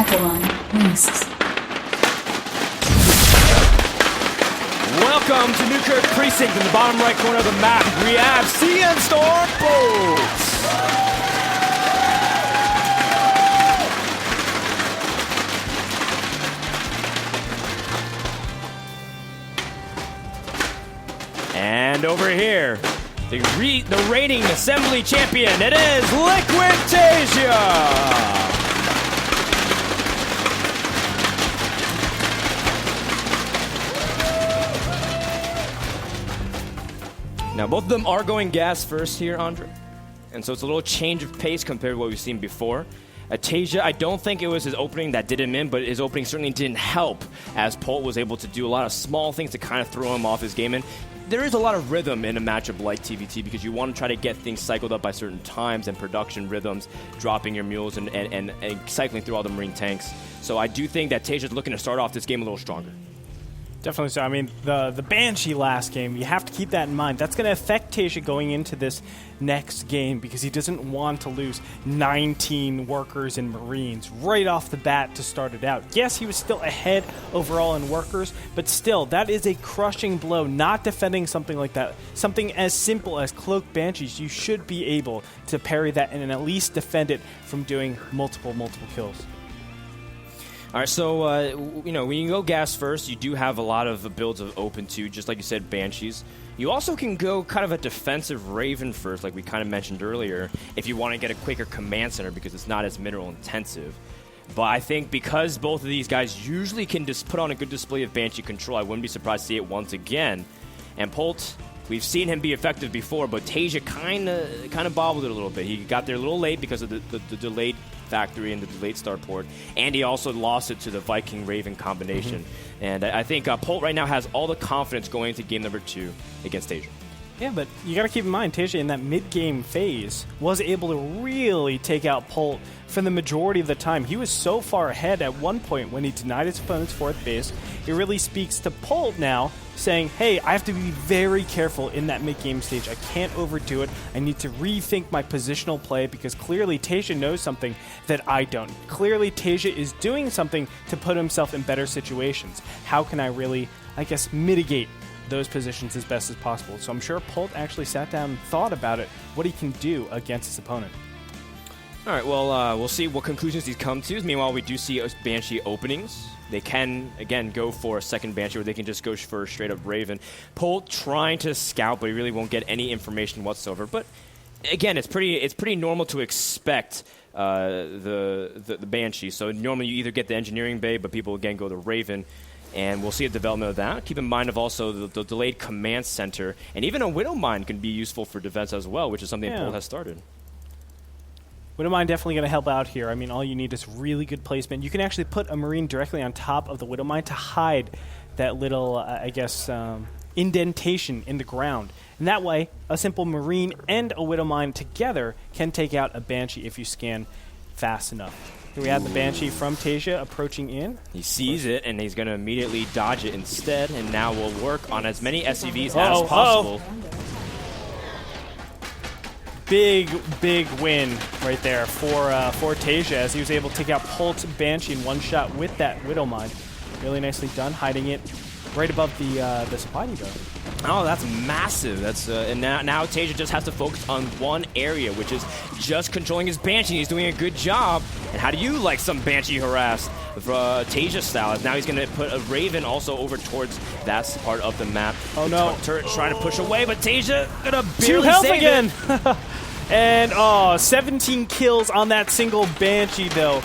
Acheron risks. Welcome to Newkirk Precinct in the bottom right corner of the map. We have CN Storm Polt. And over here, the reigning Assembly Champion, it is Liquid TaeJa. Now, both of them are going gas first here, Andre. And so it's a little change of pace compared to what we've seen before. TaeJa, I don't think it was his opening that did him in, but his opening certainly didn't help, as Polt was able to do a lot of small things to kind of throw him off his game. And there is a lot of rhythm in a matchup like TVT because you want to try to get things cycled up by certain times and production rhythms, dropping your mules and cycling through all the Marine tanks. So I do think that TaeJa's looking to start off this game a little stronger. Definitely so. I mean, the Banshee last game, you have to keep that in mind. That's going to affect TaeJa going into this next game because he doesn't want to lose 19 workers and Marines right off the bat to start it out. Yes, he was still ahead overall in workers, but still, that is a crushing blow. Not defending something like that, something as simple as Cloak Banshees, you should be able to parry that and at least defend it from doing multiple kills. All right, so, when you go gas first, you do have a lot of builds open to, just like you said, Banshees. You also can go kind of a defensive Raven first, like we kind of mentioned earlier, if you want to get a quicker command center because it's not as mineral intensive. But I think because both of these guys usually can just put on a good display of Banshee control, I wouldn't be surprised to see it once again. And Polt, we've seen him be effective before, but TaeJa kind of bobbled it a little bit. He got there a little late because of the delayed factory and the delayed starport, and he also lost it to the Viking-Raven combination. Mm-hmm. And I think Polt right now has all the confidence going into game number 2 against TaeJa. Yeah, but you got to keep in mind, TaeJa in that mid-game phase was able to really take out Polt for the majority of the time. He was so far ahead at one point when he denied his opponent's 4th base. It really speaks to Polt now, saying, hey, I have to be very careful in that mid-game stage. I can't overdo it. I need to rethink my positional play because clearly TaeJa knows something that I don't. Clearly TaeJa is doing something to put himself in better situations. How can I really, mitigate those positions as best as possible? So I'm sure Polt actually sat down and thought about it, what he can do against his opponent. All right, well, we'll see what conclusions he comes to. Meanwhile, we do see Banshee openings. They can, again, go for a second Banshee, or they can just go for a straight-up Raven. Polt trying to scout, but he really won't get any information whatsoever. But, again, it's pretty normal to expect the Banshee. So normally you either get the Engineering Bay, but people, again, go the Raven. And we'll see a development of that. Keep in mind of also the delayed command center. And even a Widow Mine can be useful for defense as well, which is something Polt has started. Widow Mine definitely going to help out here. I mean, all you need is really good placement. You can actually put a Marine directly on top of the Widow Mine to hide that little, indentation in the ground. And that way, a simple Marine and a Widow Mine together can take out a Banshee if you scan fast enough. Here we have the Banshee from TaeJa approaching in. He sees it, and he's going to immediately dodge it instead, and now we'll work on as many SCVs as possible. Big win right there for TaeJa as he was able to take out Polt Banshee in one shot with that Widow Mine. Really nicely done, hiding it right above the supply depot. Oh, that's massive. That's and now TaeJa just has to focus on one area, which is just controlling his Banshee. He's doing a good job. And how do you like some Banshee harass TaeJa style? Now he's going to put a Raven also over towards that part of the map. Oh no! Turret trying to push away, but TaeJa gonna barely Two health save again. It. And 17 kills on that single Banshee though.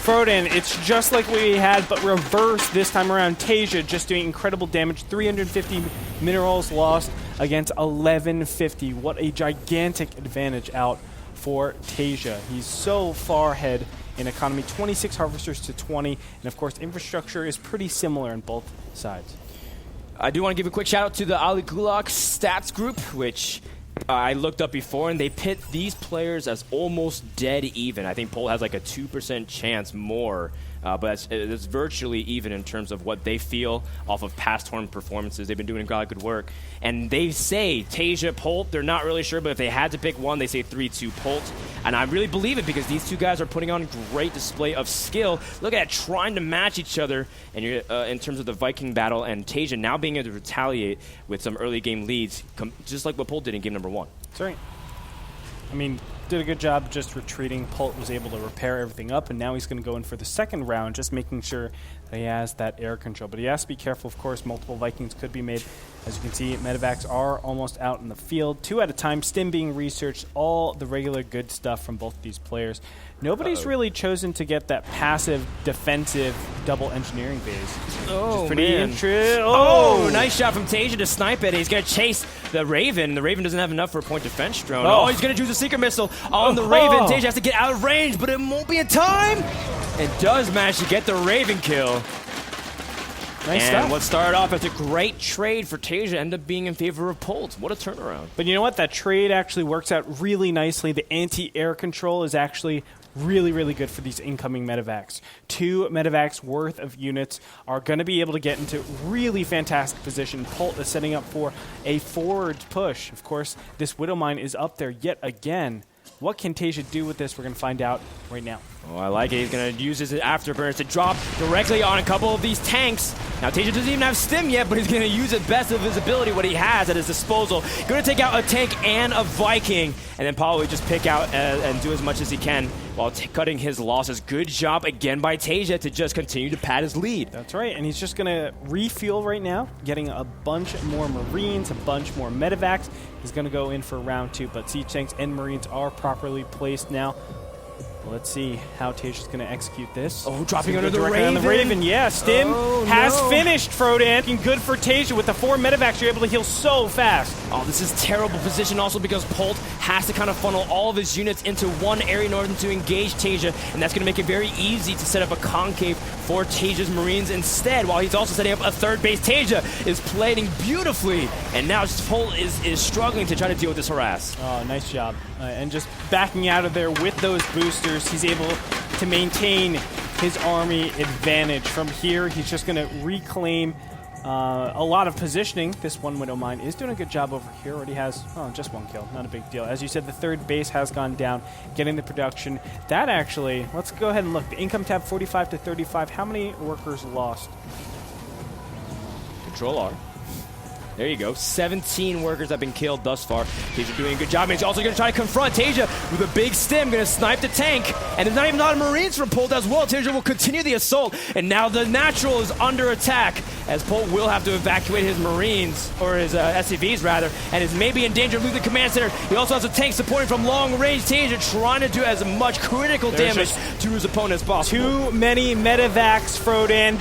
Froden, it's just like we had, but reversed this time around. TaeJa just doing incredible damage. 350 minerals lost against 1150. What a gigantic advantage out for TaeJa. He's so far ahead in economy. 26 harvesters to 20. And of course, infrastructure is pretty similar on both sides. I do want to give a quick shout out to the Ali Gulak stats group, which I looked up before, and they pit these players as almost dead even. I think Polt has like a 2% chance more but it's virtually even in terms of what they feel off of past tournament performances. They've been doing a lot of good work. And they say TaeJa, Polt, they're not really sure, but if they had to pick one, they say 3-2 Polt. And I really believe it because these two guys are putting on great display of skill. Look at that, trying to match each other and in terms of the Viking battle, and TaeJa now being able to retaliate with some early game leads, just like what Polt did in game number 1. That's right. I mean, did a good job just retreating. Polt was able to repair everything up, and now he's going to go in for the second round, just making sure that he has that air control. But he has to be careful, of course. Multiple Vikings could be made. As you can see, medevacs are almost out in the field. 2 at a time, stim being researched, all the regular good stuff from both these players. Nobody's really chosen to get that passive defensive double engineering phase. Oh, pretty man. Oh, nice shot from TaeJa to snipe it. He's going to chase the Raven. The Raven doesn't have enough for a point defense drone. Oh. He's going to choose a secret missile on the Raven. TaeJa has to get out of range, but it won't be in time. And does manage to get the Raven kill. Nice and stuff. what started off as a great trade for TaeJa ended up being in favor of Polt. What a turnaround. But you know what? That trade actually works out really nicely. The anti-air control is actually really, really good for these incoming medevacs. 2 medevacs worth of units are going to be able to get into really fantastic position. Polt is setting up for a forward push. Of course, this Widow Mine is up there yet again. What can TaeJa do with this? We're going to find out right now. Oh, I like it. He's going to use his afterburners to drop directly on a couple of these tanks. Now, TaeJa doesn't even have stim yet, but he's going to use the best of his ability, what he has at his disposal. Going to take out a tank and a Viking, and then probably just pick out and do as much as he can while cutting his losses. Good job again by TaeJa to just continue to pad his lead. That's right, and he's just going to refuel right now, getting a bunch more Marines, a bunch more medevacs. He's going to go in for round 2, but siege tanks and Marines are properly placed now. Let's see how TaeJa's going to execute this. Oh, dropping under the Raven. On the Raven. Yeah, stim has no. finished, Frodan. Looking good for TaeJa. With the 4 medevacs, you're able to heal so fast. Oh, this is terrible position also because Polt has to kind of funnel all of his units into one area in order to engage TaeJa, and that's going to make it very easy to set up a concave for TaeJa's Marines instead, while he's also setting up a third base. TaeJa is playing beautifully, and now Polt is struggling to try to deal with this harass. Oh, nice job. And just backing out of there with those boosters, he's able to maintain his army advantage. From here, he's just going to reclaim a lot of positioning. This one Widow Mine is doing a good job over here. Already has just 1 kill. Not a big deal. As you said, the third base has gone down, getting the production. That actually, let's go ahead and look. The income tab, 45 to 35. How many workers lost? Control R. There you go. 17 workers have been killed thus far. TaeJa doing a good job. And he's also going to try to confront TaeJa with a big stim. Going to snipe the tank. And there's not even a lot of Marines from Polt as well. TaeJa will continue the assault. And now the Natural is under attack, as Polt will have to evacuate his Marines, or his SCVs rather, and is maybe in danger of losing the command center. He also has a tank supporting from long range. TaeJa trying to do as much critical damage to his opponent as possible. Too many medevacs, Frodan.